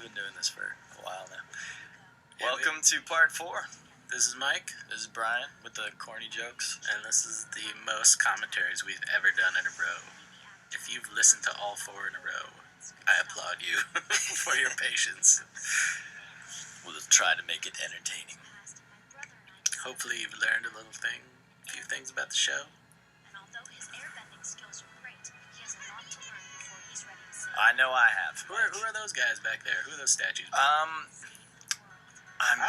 been doing this for a while now. Welcome to part 4. This is Mike. This is Brian with the corny jokes. And this is the most commentaries we've ever done in a row. If you've listened to all 4 in a row, I applaud you for your patience. We'll try to make it entertaining. Hopefully you've learned a few things about the show. And although his airbending skills are great, he has a lot to learn before he's ready to sail. I know I have. Who are those guys back there? Who are those statues? I'm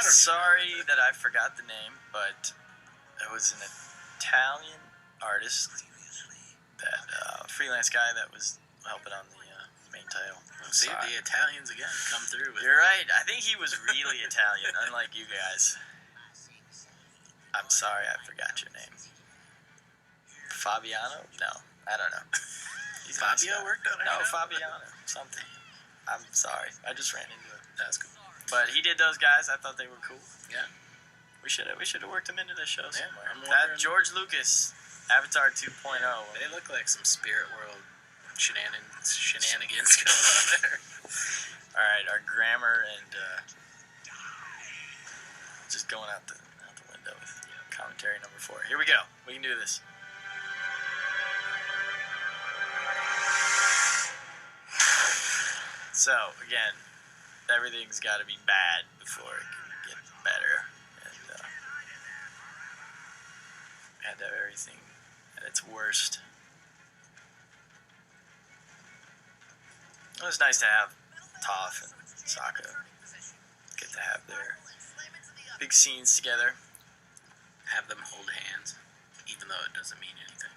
sorry that I forgot the name, but there was an Italian artist, that freelance guy that was helping on the main title. See, the Italians again come through. You're right. I think he was really Italian, unlike you guys. I'm sorry I forgot your name. Fabiano? No, I don't know. He's Fabio worked on it? No, Fabiano. Something. I'm sorry. I just ran into it. That's cool. But he did those guys. I thought they were cool. Yeah. We should have worked them into this show somewhere. That George Lucas, Avatar 2.0. They look like some Spirit World shenanigans going on there. All right, our grammar and just going out the window with commentary number 4. Here we go. We can do this. So again, everything's got to be bad before it can get better, and had to have everything at its worst. It was nice to have Toph and Sokka get to have their big scenes together. Have them hold hands, even though it doesn't mean anything.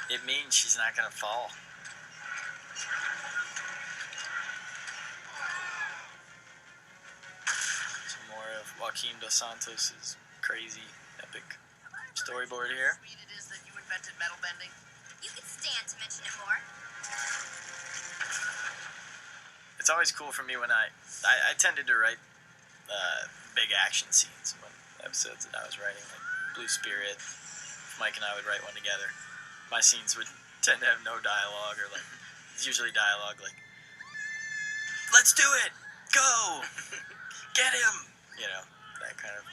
It means she's not going to fall. Some more of Joaquim Dos Santos' crazy, epic storyboard here. It is that you invented metal bending. You could stand to mention it more. It's always cool for me when I tended to write big action scenes when episodes that I was writing, like Blue Spirit. Mike and I would write one together. My scenes would tend to have no dialogue, or like it's usually dialogue like, "Let's do it, go, get him," you know, that kind of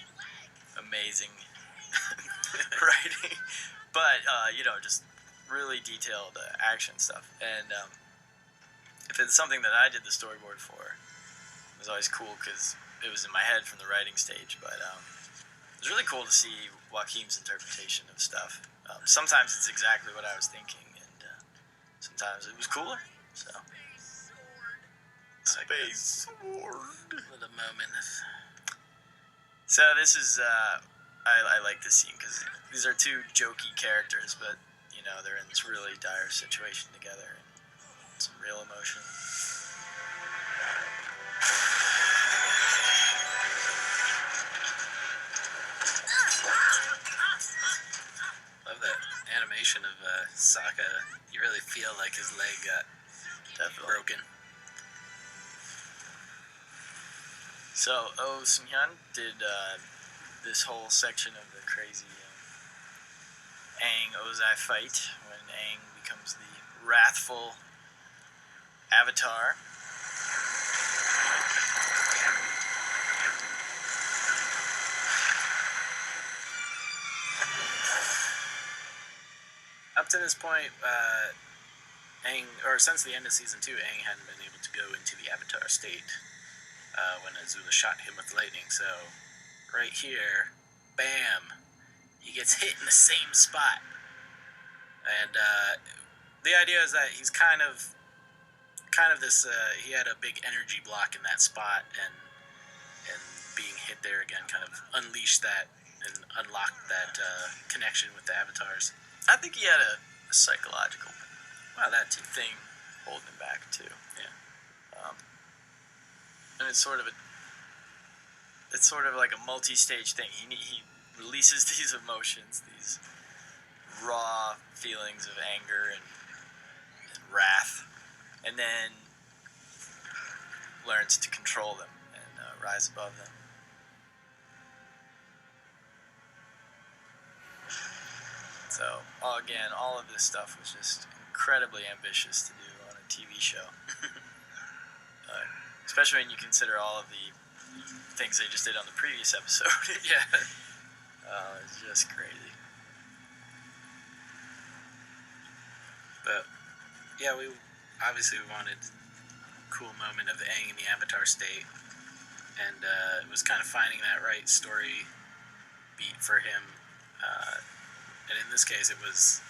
amazing writing. But just really detailed action stuff. And if it's something that I did the storyboard for, it was always cool because it was in my head from the writing stage. But it was really cool to see Joaquim's interpretation of stuff. Sometimes it's exactly what I was thinking, and sometimes it was cooler. So, Space Sword. What a moment. So this is I like this scene because these are 2 jokey characters, but they're in this really dire situation together, and some real emotion. Love that animation of Sokka. You really feel like his leg got broken. So, Oh Sun-hyun did this whole section of the crazy Aang Ozai fight when Aang becomes the wrathful Avatar. Up to this point, Aang, or since the end of season 2, Aang hadn't been able to go into the Avatar state when Azula shot him with lightning. So, right here, bam, he gets hit in the same spot. And the idea is that he's kind of this. He had a big energy block in that spot, and being hit there again kind of unleashed that and unlocked that connection with the avatars. I think he had a psychological That thing holding him back too. Yeah. And it's sort of like a multi-stage thing. He releases these emotions, these raw feelings of anger and wrath, and then learns to control them and rise above them. So, again, all of this stuff was just incredibly ambitious to do on a TV show. especially when you consider all of the things they just did on the previous episode. Yeah. It's just crazy. But yeah, we wanted a cool moment of Aang in the Avatar state, and it was kind of finding that right story beat for him. And in this case, it was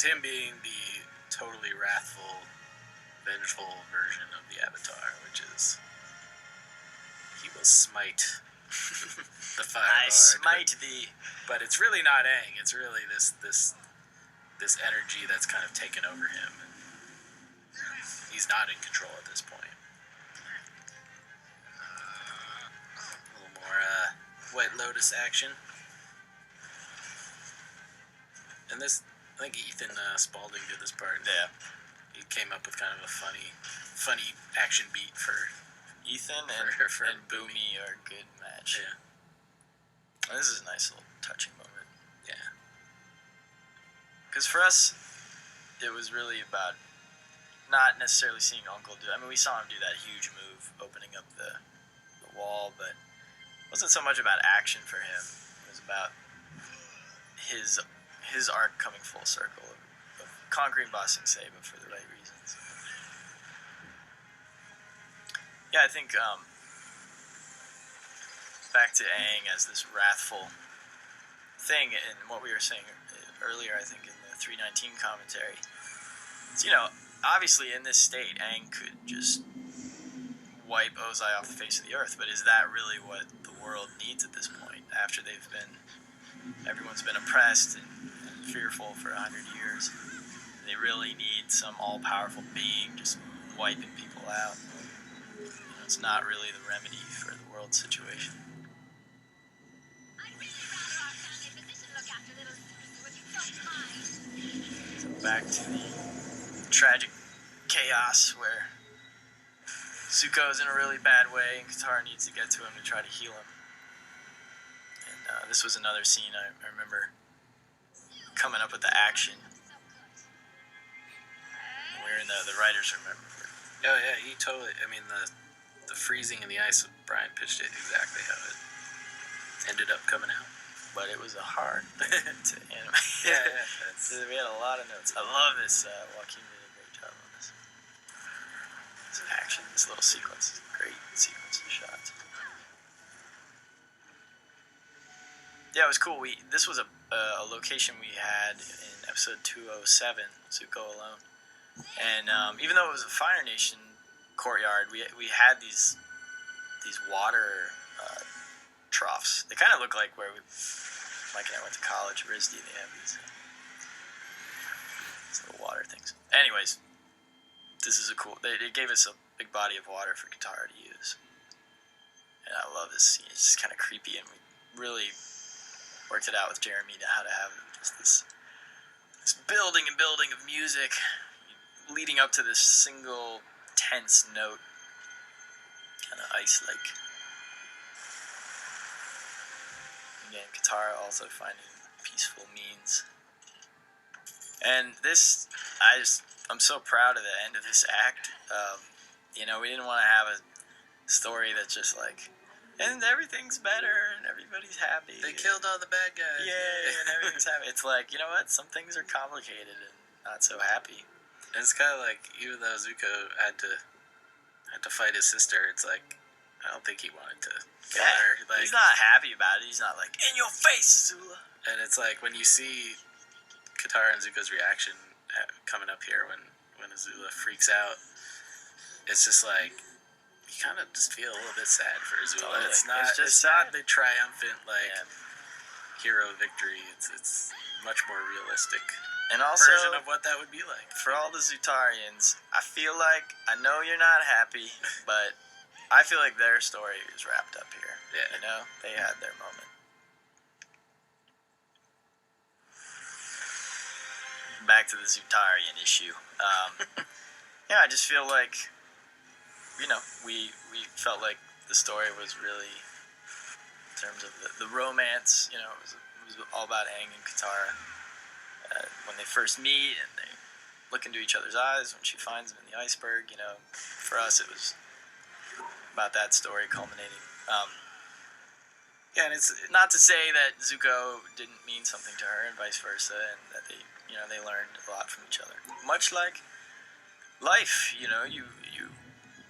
him being the totally wrathful, vengeful version of the Avatar, which is he will smite the Fire I Lord. smite thee. But it's really not Aang. It's really this energy that's kind of taken over him. And he's not in control at this point. A little more White Lotus action. And this, I think Ethan Spalding did this part. Yeah. He came up with kind of a funny action beat for Ethan for and Boomy are a good match. Yeah. And this is a nice little touching moment. Yeah. Because for us, it was really about not necessarily seeing Uncle do. I mean, we saw him do that huge move, opening up the wall, but it wasn't so much about action for him. It was about his arc coming full circle of conquering Ba Sing Se, but for the right reasons. Yeah, I think back to Aang as this wrathful thing, and what we were saying earlier, I think in the 319 commentary. It's, obviously in this state, Aang could just wipe Ozai off the face of the earth, but is that really what the world needs at this point? After everyone's been oppressed and fearful for 100 years, they really need some all-powerful being just wiping people out. It's not really the remedy for the world's situation. So back to the tragic chaos where Zuko's in a really bad way and Katara needs to get to him to try to heal him. And this was another scene I remember coming up with the action. We're in the writers' room. Oh yeah, he totally. I mean, the freezing in the ice. Brian pitched it exactly how it ended up coming out. But it was a hard thing to animate. Yeah. We had a lot of notes. I love this. Joaquin did a great job on this. This action, this little sequence, great sequence of shots. Yeah, it was cool. This was a location we had in episode 207, Zuko Alone. And even though it was a Fire Nation courtyard, we had these water troughs. They kind of look like where Mike and I went to college, RISD. They have these little water things. Anyways, this is a cool. They gave us a big body of water for Katara to use, and I love this scene. It's just kind of creepy, and we really worked it out with Jeremy to how to have just this building and building of music leading up to this single tense note, kind of ice-like. Again, Katara also finding peaceful means. And this, I'm so proud of the end of this act. We didn't want to have a story that's just like, and everything's better and everybody's happy. They killed all the bad guys. Yay, and everything's happy. It's like, you know what? Some things are complicated and not so happy. And it's kind of like, even though Zuko had to fight his sister, it's like, I don't think he wanted to kill her. Like, he's not happy about it. He's not like, in your face, Azula. And it's like, when you see Katara and Zuko's reaction coming up here when Azula freaks out, it's just like, you kind of just feel a little bit sad for Azula. Totally. It's not the triumphant, hero victory. It's much more realistic and also, version of what that would be like. For all the Zutarians, I feel like, I know you're not happy, but I feel like their story is wrapped up here. Yeah. They had their moment. Back to the Zutarian issue. Yeah, I just feel like, we felt like the story was really, in terms of the romance, it was all about Aang and Katara. When they first meet and they look into each other's eyes when she finds him in the iceberg. You know, for us it was about that story culminating. Yeah, and it's Not to say that Zuko didn't mean something to her and vice versa, and that they learned a lot from each other. Much like life, you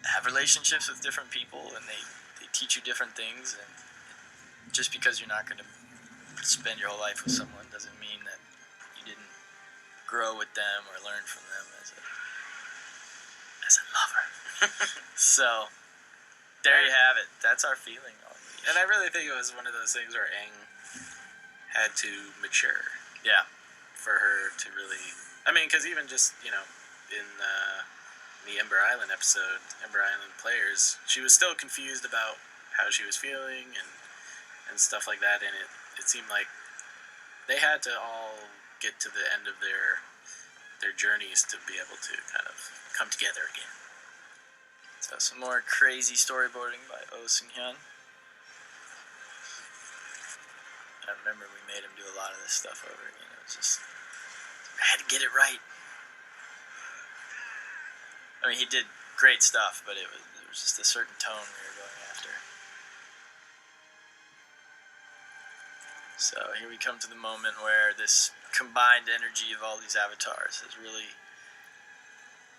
have relationships with different people, and they teach you different things, and just because you're not going to spend your whole life with someone doesn't mean that you didn't grow with them or learn from them as a lover. So, there you have it. That's our feeling on the And I really think it was one of those things where Aang had to mature. Yeah. For her to really... I mean, because even just, in the Ember Island episode, Ember Island Players, she was still confused about how she was feeling and stuff like that, and it seemed like they had to all get to the end of their journeys to be able to kind of come together again. So some more crazy storyboarding by Oh Seung-hyun. I remember we made him do a lot of this stuff over again. It was just, I had to get it right. I mean, he did great stuff, but there was just a certain tone we were going after. So here we come to the moment where this combined energy of all these avatars is really,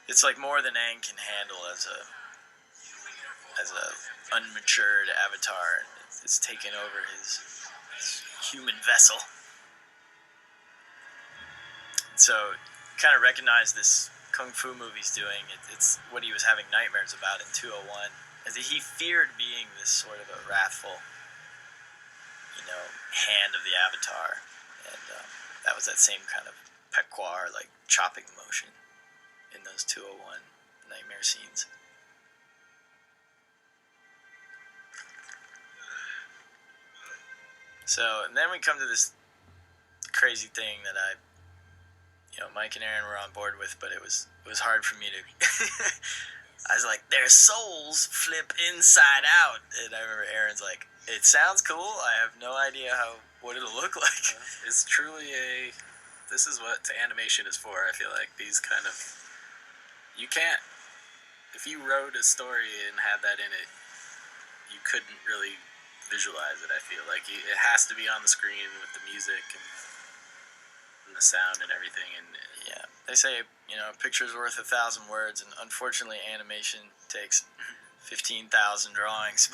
it's like more than Aang can handle as a unmatured avatar. It's taken over his human vessel. So, kind of recognize this kung fu movie he's doing. It's what he was having nightmares about in 201. As he feared being this sort of a wrathful, hand of the avatar. And that was that same kind of pecquar, like chopping motion in those 201 nightmare scenes. So, and then we come to this crazy thing that Mike and Aaron were on board with, but it was hard for me to. I was like, their souls flip inside out, and I remember Aaron's like, it sounds cool. I have no idea what it'll look like. It's truly this is what animation is for. I feel like these kind of, you can't, if you wrote a story and had that in it, you couldn't really visualize it. I feel like it has to be on the screen with the music and the sound and everything. And yeah, they say a picture's worth 1,000 words, and unfortunately, animation takes 15,000 drawings.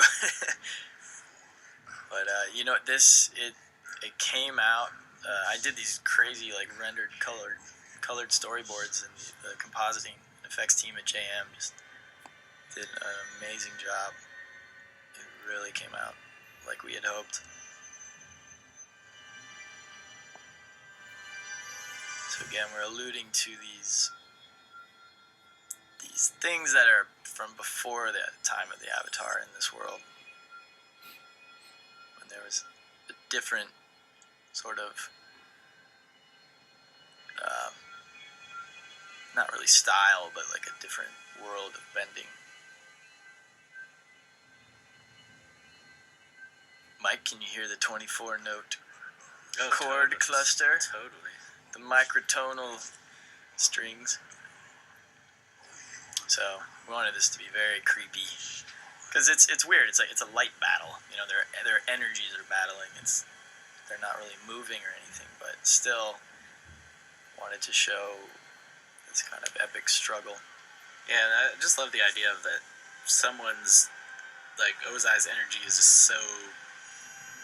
But it came out. I did these crazy rendered colored storyboards, and the compositing effects team at JM just did an amazing job. It really came out like we had hoped. So again, we're alluding to these things that are from before the time of the Avatar in this world, when there was a different sort of not really style, but like a different world of bending. Mike, can you hear the 24-note chord cluster? Totally. The microtonal strings. So we wanted this to be very creepy, because it's weird. It's like it's a light battle. Their energies are battling. They're not really moving or anything, but still wanted to show this kind of epic struggle. Yeah, and I just love the idea of that someone's, like, Ozai's energy is just so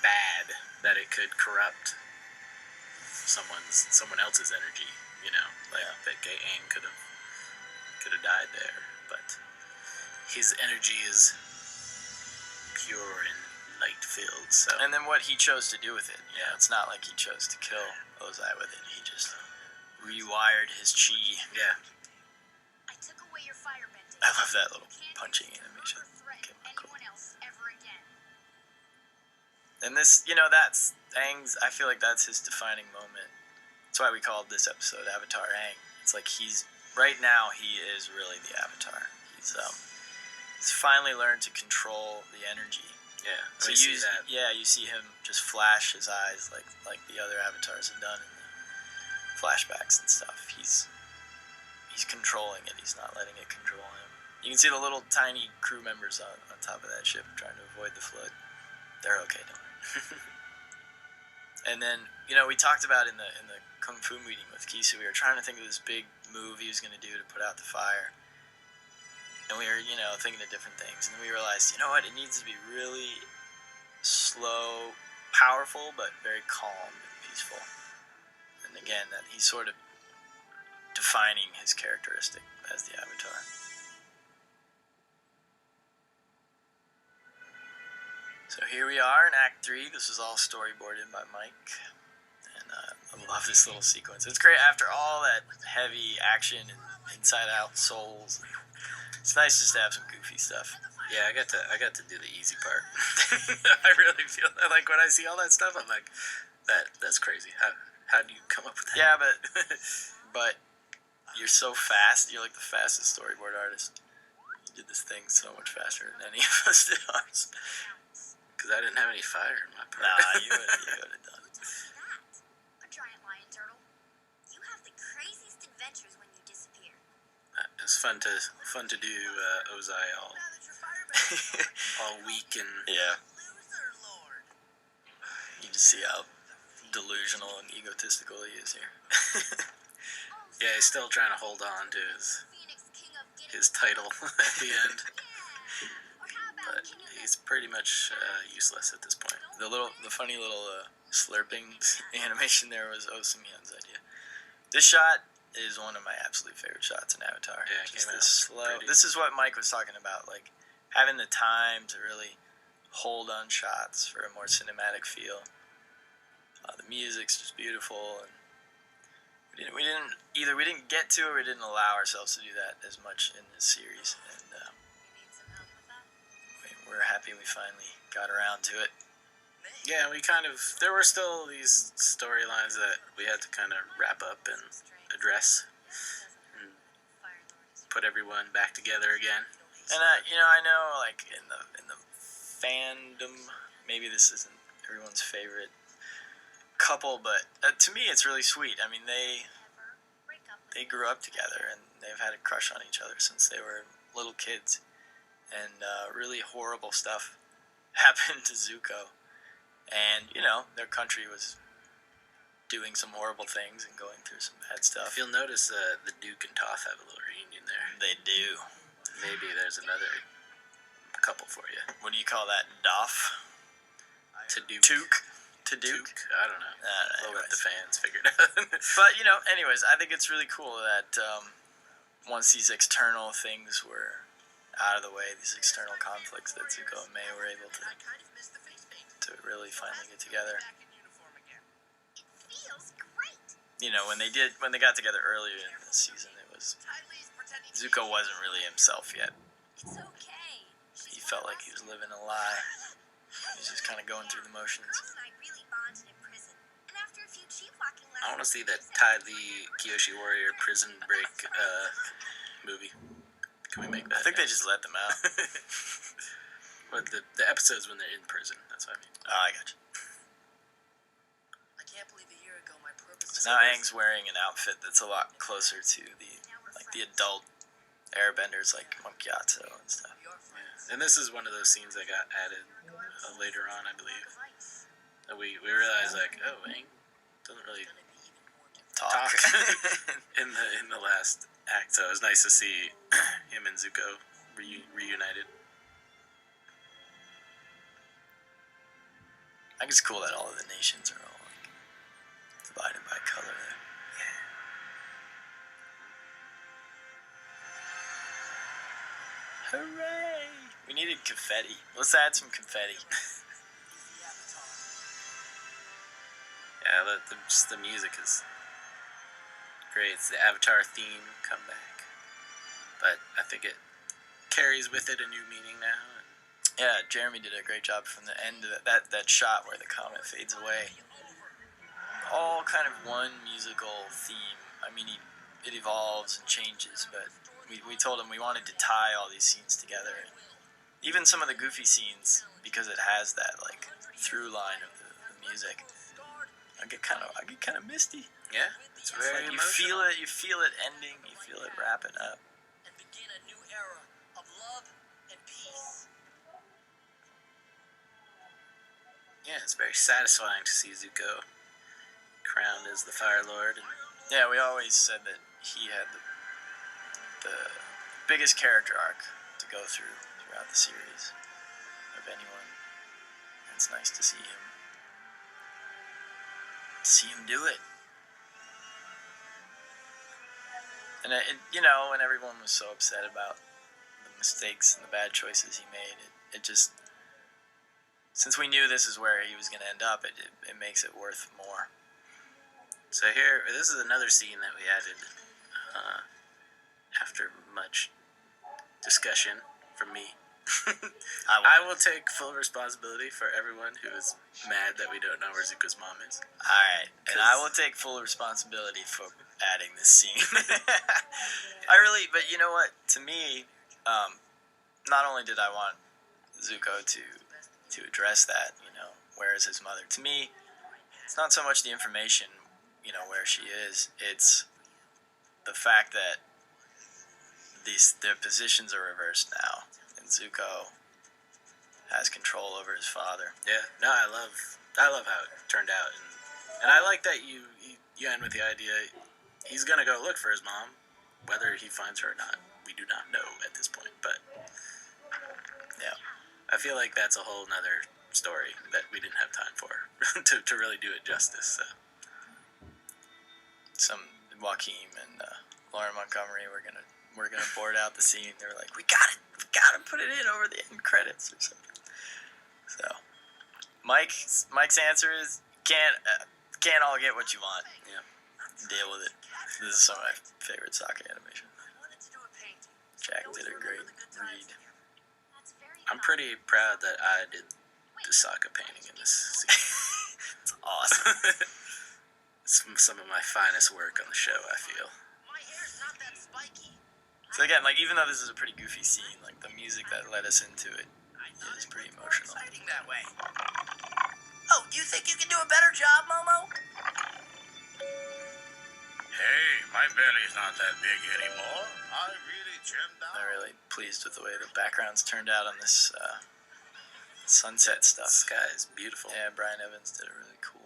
bad that it could corrupt someone else's energy, that Aang could have died there, but his energy is pure and light filled. So, And then what he chose to do with it. Yeah, it's not like he chose to kill Ozai with it. He just rewired his chi. yeah, I took away your firebending. I love that little You can't punching use it animation. or threaten anyone else ever again. And this, that's Aang's, I feel like that's his defining moment. That's why we called this episode Avatar Aang. It's like right now he is really the Avatar. He's finally learned to control the energy. yeah. So We see that. Yeah, you see him just flash his eyes like the other avatars have done in the flashbacks and stuff. he's controlling it. He's not letting it control him. You can see the little tiny crew members on top of that ship trying to avoid the flood. They're okay, don't worry. And then, we talked about in the Kung Fu meeting with Kisu, we were trying to think of this big move he was going to do to put out the fire. And we were, thinking of different things. And then we realized, what? It needs to be really slow, powerful, but very calm and peaceful. And again, that he's sort of defining his characteristic as the Avatar. So here we are in Act 3. This was all storyboarded by Mike. And I love this little sequence. It's great after all that heavy action and inside-out souls. It's nice just to have some goofy stuff. Yeah, I got to do the easy part. I really feel that, like, when I see all that stuff, I'm like, that's crazy. How do you come up with that? Yeah, but you're so fast. You're like the fastest storyboard artist. You did this thing so much faster than any of us did ours. Because I didn't have any fire in my part. Nah, you would have done it. A giant lion turtle. You have the craziest adventures when you disappear. It's fun to do Ozai all weak and Yeah. You just see how delusional and egotistical he is here. yeah, he's still trying to hold on to his title at the end. But he's pretty much useless at this point. The funny little slurping animation there was Osimian's idea. This shot is one of my absolute favorite shots in Avatar. Yeah, it just came this out slow. pretty. This is what Mike was talking about, like having the time to really hold on shots for a more cinematic feel. The music's just beautiful, and we didn't get to, or we didn't allow ourselves to do that as much in this series, and we're happy we finally got around to it. Yeah, there were still these storylines that we had to kind of wrap up and address and put everyone back together again. And I know, like in the fandom, maybe this isn't everyone's favorite couple, but to me it's really sweet. I mean, they grew up together and they've had a crush on each other since they were little kids. And really horrible stuff happened to Zuko. And, their country was doing some horrible things and going through some bad stuff. If you'll notice, the Duke and Toph have a little reunion there. They do. Maybe there's another couple for you. What do you call that? Doff? To Duke. To Duke? I don't know. We'll let the fans figure it out. But, anyways, I think it's really cool that once these external things were out of the way, these external conflicts, that Zuko and May were able to really finally get together. It feels great. When they got together earlier in the season, Zuko wasn't really himself yet. It's okay. He felt like he was living a lie. He was just kind of going through the motions. Girls and I really bonded in prison. And after a few cheap walking lessons, I want to see that Ty Lee Kyoshi Warrior prison break movie. Can we make that? I think they just let them out. But the episodes when they're in prison, that's what I mean. Oh, I got you. I can't believe a year ago my purpose So now Aang's wearing an outfit that's a lot closer to the adult airbenders like Monkiato and stuff. And this is one of those scenes that got added later on, I believe. That we realized, like, oh, Aang doesn't really talk in the last act, so it was nice to see him and Zuko reunited. I think it's cool that all of the nations are all like divided by color there. Yeah. Hooray! We needed confetti. Let's add some confetti. Yeah, the music is great. It's the Avatar theme come back, but I think it carries with it a new meaning now. Yeah, Jeremy did a great job from the end of that shot where the comet fades away. All kind of one musical theme. I mean, it evolves and changes, but we told him we wanted to tie all these scenes together. Even some of the goofy scenes, because it has that like through line of the music. I get kind of misty. Yeah, it's very Like emotional. you feel it ending, you feel it wrapping up. And begin a new era of love and peace. Yeah, it's very satisfying to see Zuko crowned as the Fire Lord. And Yeah, we always said that he had the biggest character arc to go throughout the series of anyone. And it's nice to see him do it. And when everyone was so upset about the mistakes and the bad choices he made, it just, since we knew this is where he was going to end up, it makes it worth more. so here, this is another scene that we added after much discussion from me. I will take full responsibility for everyone who is mad that we don't know where Zuko's mom is. Alright, and I will take full responsibility for adding this scene. But you know what? To me, not only did I want Zuko to address that, where is his mother? To me, it's not so much the information, where she is. It's the fact that their positions are reversed now, and Zuko has control over his father. Yeah, no, I love how it turned out, and I like that you end with the idea he's gonna go look for his mom, whether he finds her or not. We do not know at this point, but Yeah. I feel like that's a whole nother story that we didn't have time for to really do it justice. So. Some Joaquin and Lauren Montgomery were gonna board out the scene. They were like, we gotta put it in over the end credits or something. So Mike's answer is can't all get what you want. Yeah. Deal with it. This is some of my favorite sake animation. I wanted to do a painting. Jack did a great read. That's very I'm pretty proud that I did the Sokka painting in this scene. It's awesome. It's some of my finest work on the show, I feel. My hair's not that spiky. So again, even though this is a pretty goofy scene, the music that led us into it is pretty emotional. Exciting that way. Oh, you think you can do a better job, Momo? Hey, my belly's not that big anymore. I really trimmed down. I'm really pleased with the way the backgrounds turned out on this sunset The stuff. sky is beautiful. Yeah, Brian Evans did a really cool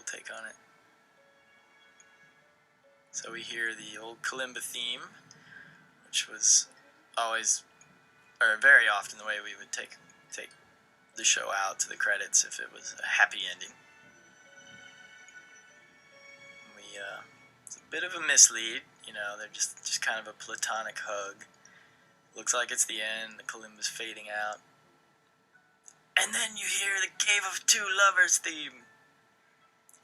take on it. So we hear the old Kalimba theme, which was always, or very often, the way we would take the show out to the credits if it was a happy ending. It's a bit of a mislead, they're just kind of a platonic hug. Looks like it's the end, the Kalimba's fading out. And then you hear the Cave of Two Lovers theme.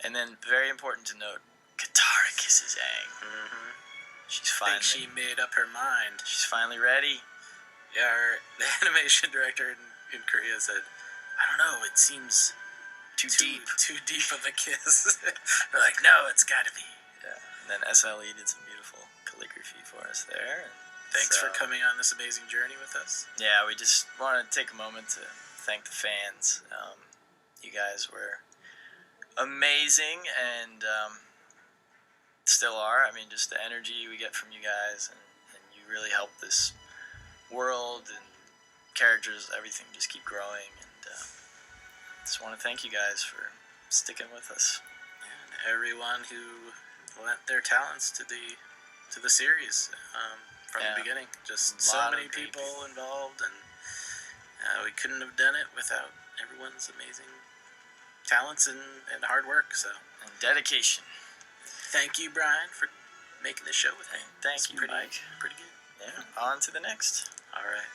And then, very important to note, Katara kisses Aang. Mm-hmm. She's I think she made up her mind. She's finally ready. Yeah, the animation director in Korea said, I don't know, it seems Too deep. Too deep of a kiss. We're like, no, it's gotta be. Yeah. And then SLE did some beautiful calligraphy for us there. And Thanks so, for coming on this amazing journey with us. Yeah, we just wanted to take a moment to thank the fans. You guys were amazing and still are. Just the energy we get from you guys, and you really help this world and characters, everything just keep growing. And just want to thank you guys for sticking with us. And everyone who lent their talents to the series from the beginning. Just so Lot of many great people involved, and we couldn't have done it without everyone's amazing talents and hard work. So And dedication. thank you, Brian, for making the show with me. Thank It's you, pretty, Mike. Pretty good. Yeah. On to the next. All right.